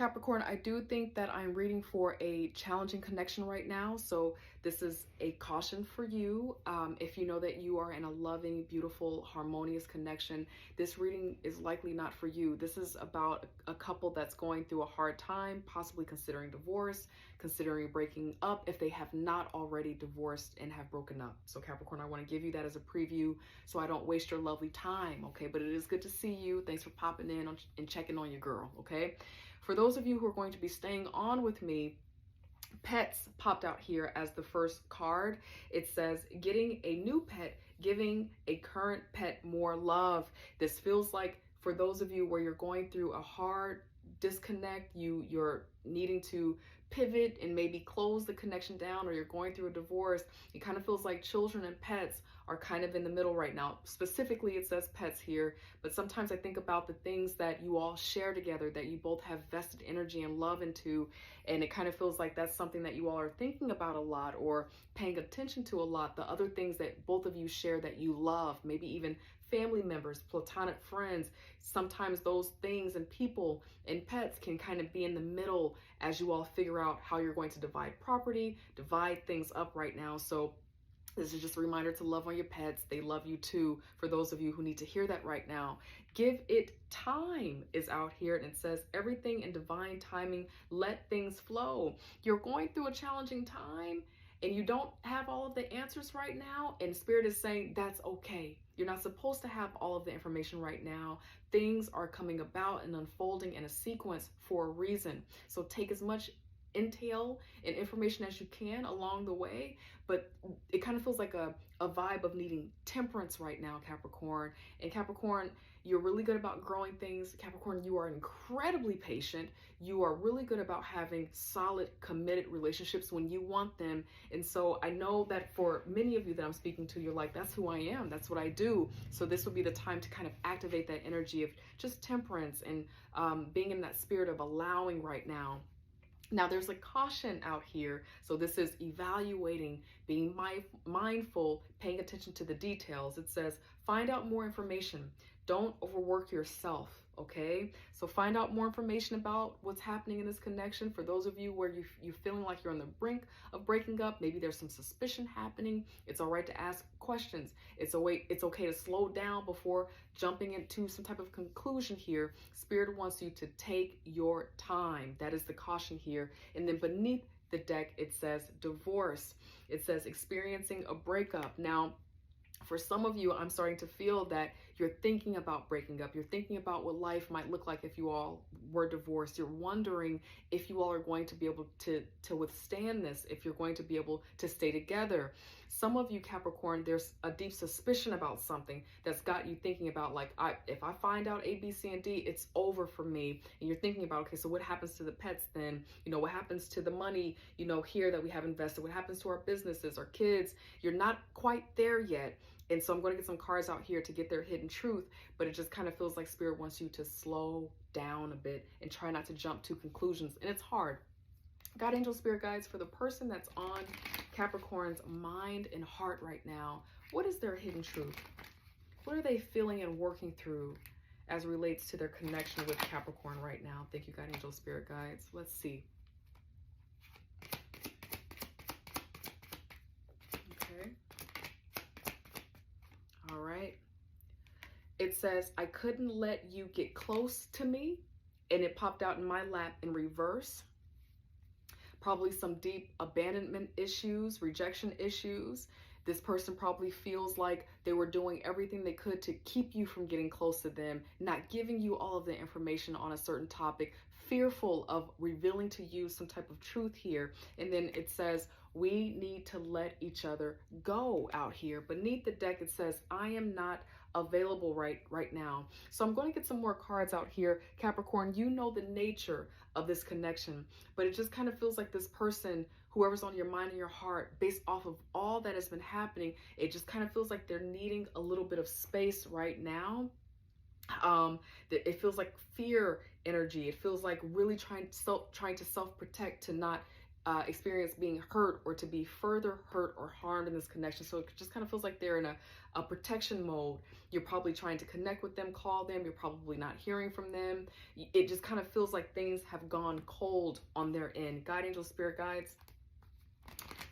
Capricorn, I do think that I'm reading for a challenging connection right now. So this is a caution for you. If you know that you are in a loving, beautiful, harmonious connection, this reading is likely not for you. This is about a couple that's going through a hard time, possibly considering divorce, considering breaking up if they have not already divorced and have broken up. So Capricorn, I want to give you that as a preview so I don't waste your lovely time, okay? But it is good to see you. Thanks for popping in and checking on your girl, okay? For those of you who are going to be staying on with me, pets popped out here as the first card. It says getting a new pet, giving a current pet more love. This feels like for those of you where you're going through a hard disconnect, you're needing to pivot and maybe close the connection down, or you're going through a divorce. It kind of feels like children and pets are kind of in the middle right now. Specifically, it says pets here, but sometimes I think about the things that you all share together, that you both have vested energy and love into, and it kind of feels like that's something that you all are thinking about a lot or paying attention to a lot. The other things that both of you share that you love, maybe even family members, platonic friends, sometimes those things and people and pets can kind of be in the middle as you all figure out how you're going to divide property, divide things up right now. So this is just a reminder to love on your pets. They love you too. For those of you who need to hear that right now, give it time is out here, and it says everything in divine timing. Let things flow. You're going through a challenging time and you don't have all of the answers right now, and Spirit is saying that's okay. You're not supposed to have all of the information right now. Things are coming about and unfolding in a sequence for a reason. So take as much intel and information as you can along the way, but it kind of feels like a vibe of needing temperance right now, Capricorn. And Capricorn, you're really good about growing things. Capricorn, you are incredibly patient. You are really good about having solid, committed relationships when you want them. And so I know that for many of you that I'm speaking to, you're like, that's who I am. That's what I do. So this would be the time to kind of activate that energy of just temperance and being in that spirit of allowing right now. Now there's a caution out here. So this is evaluating, being mindful, paying attention to the details. It says, find out more information. Don't overwork yourself, okay? So find out more information about what's happening in this connection. For those of you where you're feeling like you're on the brink of breaking up, maybe there's some suspicion happening. It's all right to ask questions. It's okay to slow down before jumping into some type of conclusion here. Spirit wants you to take your time. That is the caution here. And then beneath the deck, it says divorce. It says experiencing a breakup. Now, for some of you, I'm starting to feel that you're thinking about breaking up. You're thinking about what life might look like if you all were divorced. You're wondering if you all are going to be able to withstand this, if you're going to be able to stay together. Some of you, Capricorn, there's a deep suspicion about something that's got you thinking about, like, if I find out A, B, C, and D, it's over for me. And you're thinking about, okay, so what happens to the pets then? You know, what happens to the money, you know, here that we have invested? What happens to our businesses, our kids? You're not quite there yet. And so I'm going to get some cards out here to get their hidden truth, but it just kind of feels like Spirit wants you to slow down a bit and try not to jump to conclusions. And it's hard. God, angel, spirit guides, for the person that's on Capricorn's mind and heart right now, what is their hidden truth? What are they feeling and working through as it relates to their connection with Capricorn right now? Thank you, God, angel, spirit guides. Let's see. Okay. All right. It says, I couldn't let you get close to me. And it popped out in my lap in reverse. Probably some deep abandonment issues, rejection issues. This person probably feels like they were doing everything they could to keep you from getting close to them, not giving you all of the information on a certain topic, fearful of revealing to you some type of truth here. And then it says, we need to let each other go out here. Beneath the deck, it says, I am not available right now. So I'm going to get some more cards out here. Capricorn, you know the nature of this connection, but it just kind of feels like this person, whoever's on your mind and your heart, based off of all that has been happening, it just kind of feels like they're needing a little bit of space right now. It feels like fear energy. It feels like really trying to self-protect, to not experience being hurt or to be further hurt or harmed in this connection. So it just kind of feels like they're in a protection mode. You're probably trying to connect with them, call them. You're probably not hearing from them. It just kind of feels like things have gone cold on their end. God, angel, spirit guides,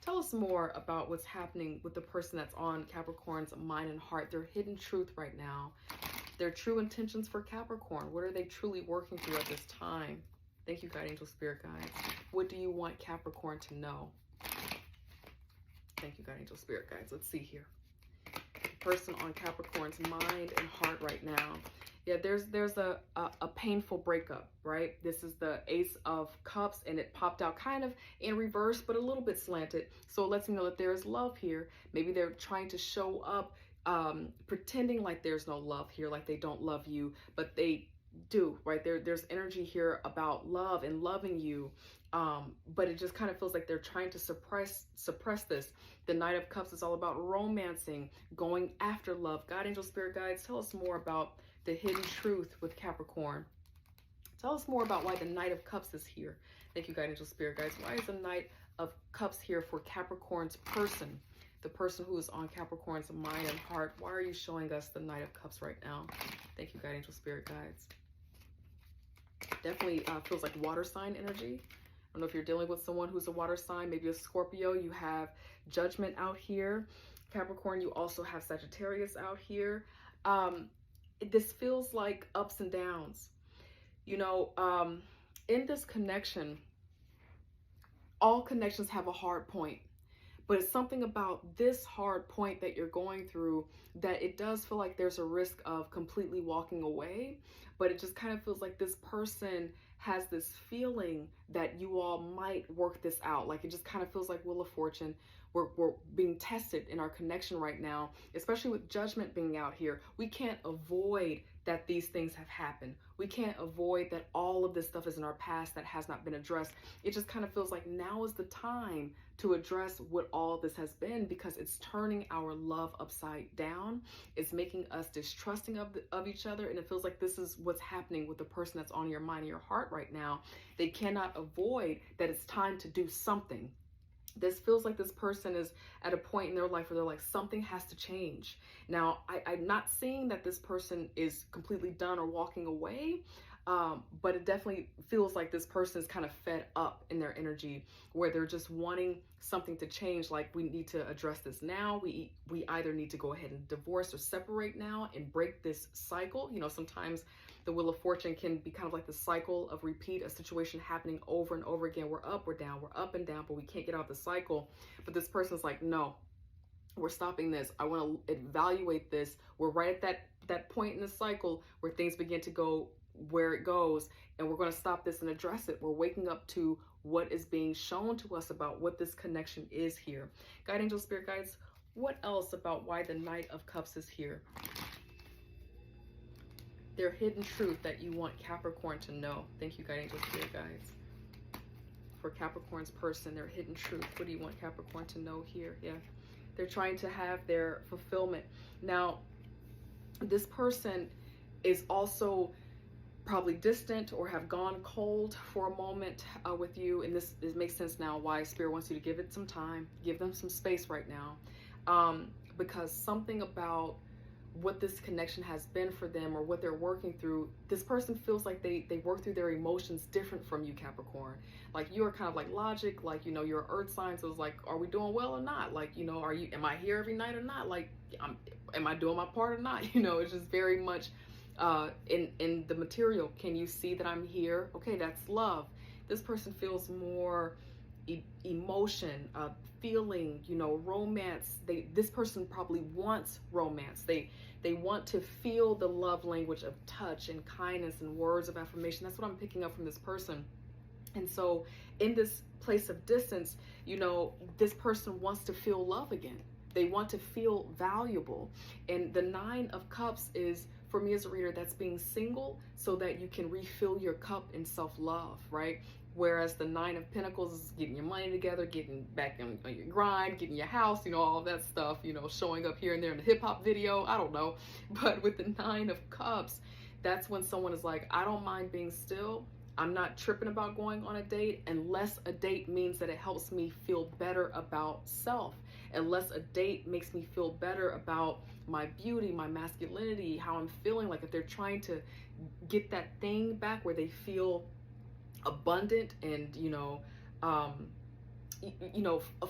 tell us more about what's happening with the person that's on Capricorn's mind and heart, their hidden truth right now, their true intentions for Capricorn. What are they truly working through at this time? Thank you, God, angel, spirit guides. What do you want Capricorn to know? Thank you, God, angel, spirit guides. Let's see here. Person on Capricorn's mind and heart right now. Yeah, there's a painful breakup, right? This is the Ace of Cups, and it popped out kind of in reverse, but a little bit slanted. So it lets me know that there is love here. Maybe they're trying to show up, pretending like there's no love here, like they don't love you, but they do, right? There's energy here about love and loving you, but it just kind of feels like they're trying to suppress this. The Knight of Cups is all about romancing, going after love. God, angel, spirit guides, tell us more about the hidden truth with Capricorn. Tell us more about why the Knight of Cups is here. Thank you, God, angel, spirit guides. Why is the Knight of Cups here for Capricorn's person, the person who is on Capricorn's mind and heart? Why are you showing us the Knight of Cups right now? Thank you, God, angel, spirit guides. Definitely feels like water sign energy. I don't know if you're dealing with someone who's a water sign, maybe a Scorpio. You have Judgment out here. Capricorn, you also have Sagittarius out here. This feels like ups and downs. You know, in this connection, all connections have a hard point. But it's something about this hard point that you're going through that it does feel like there's a risk of completely walking away. But it just kind of feels like this person has this feeling that you all might work this out. Like it just kind of feels like Wheel of Fortune. We're being tested in our connection right now, especially with Judgment being out here. We can't avoid that these things have happened. We can't avoid that all of this stuff is in our past that has not been addressed. It just kind of feels like now is the time to address what all this has been, because it's turning our love upside down. It's making us distrusting of each other. And it feels like this is what's happening with the person that's on your mind and your heart right now. They cannot avoid that it's time to do something. This feels like this person is at a point in their life where they're like, something has to change. Now, I'm not saying that this person is completely done or walking away, but it definitely feels like this person is kind of fed up in their energy, where they're just wanting something to change. Like, we need to address this now. We either need to go ahead and divorce or separate now and break this cycle. You know, sometimes the Wheel of Fortune can be kind of like the cycle of repeat, a situation happening over and over again. We're up, we're down, we're up and down, but we can't get out the cycle. But this person's like, no, we're stopping this. I want to evaluate this. We're right at that point in the cycle where things begin to go where it goes, and we're going to stop this and address it. We're waking up to what is being shown to us about what this connection is here. God, angel, spirit guides, what else about why the Knight of Cups is here? Their hidden truth that you want Capricorn to know. Thank you, God, angel, spirit guides. For Capricorn's person, their hidden truth. What do you want Capricorn to know here? Yeah, they're trying to have their fulfillment. Now, this person is also probably distant or have gone cold for a moment with you. And this makes sense now why Spirit wants you to give it some time, give them some space right now. Because something about what this connection has been for them or what they're working through, this person feels like they work through their emotions different from you, Capricorn. Like, you are kind of like logic, like, you know, you're an earth sign, so it's like, are we doing well or not? Like, you know, am I here every night or not? Like, am I doing my part or not? You know, it's just very much in the material. Can you see that I'm here? Okay, that's love. This person feels more emotion, feeling, you know, romance. This person probably wants romance. They want to feel the love language of touch and kindness and words of affirmation. That's what I'm picking up from this person. And so in this place of distance, you know, this person wants to feel love again. They want to feel valuable. And the Nine of Cups is, for me as a reader, that's being single so that you can refill your cup in self-love, right? Whereas the Nine of Pentacles is getting your money together, getting back on your grind, getting your house, you know, all of that stuff, you know, showing up here and there in a hip-hop video, I don't know. But with the Nine of Cups, that's when someone is like, I don't mind being still. I'm not tripping about going on a date unless a date means that it helps me feel better about self, unless a date makes me feel better about my beauty, my masculinity, how I'm feeling. Like if they're trying to get that thing back where they feel abundant and, um,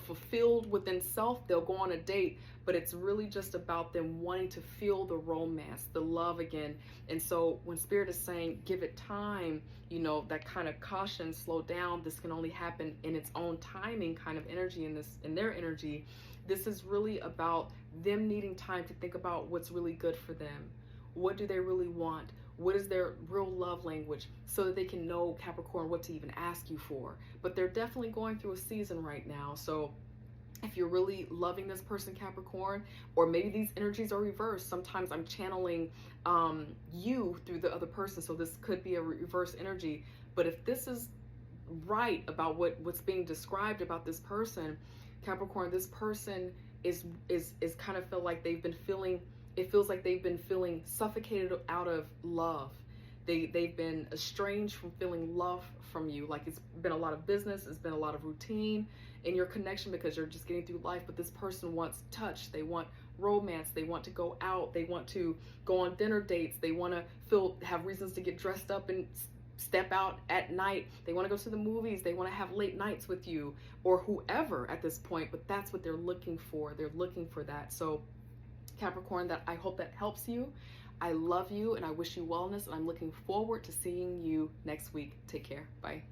fulfilled within self, they'll go on a date. But it's really just about them wanting to feel the romance, the love again. And so when Spirit is saying give it time, that kind of caution, slow down, this can only happen in its own timing kind of energy, in their energy. This is really about them needing time to think about what's really good for them. What do they really want? What is their real love language, so that they can know, Capricorn, what to even ask you for. But they're definitely going through a season right now. So if you're really loving this person, Capricorn, or maybe these energies are reversed. Sometimes I'm channeling you through the other person, so this could be a reverse energy. But if this is right about what's being described about this person, Capricorn, this person is kind of feel like they've been feeling, it feels like they've been feeling suffocated out of love. They've been estranged from feeling love from you. Like it's been a lot of business, it's been a lot of routine in your connection because you're just getting through life. But this person wants touch, they want romance, they want to go out, they want to go on dinner dates, they want to have reasons to get dressed up and step out at night, they want to go to the movies, they want to have late nights with you or whoever at this point. But that's what they're looking for. They're looking for that. So Capricorn, that I hope that helps you. I love you and I wish you wellness, and I'm looking forward to seeing you next week. Take care. Bye.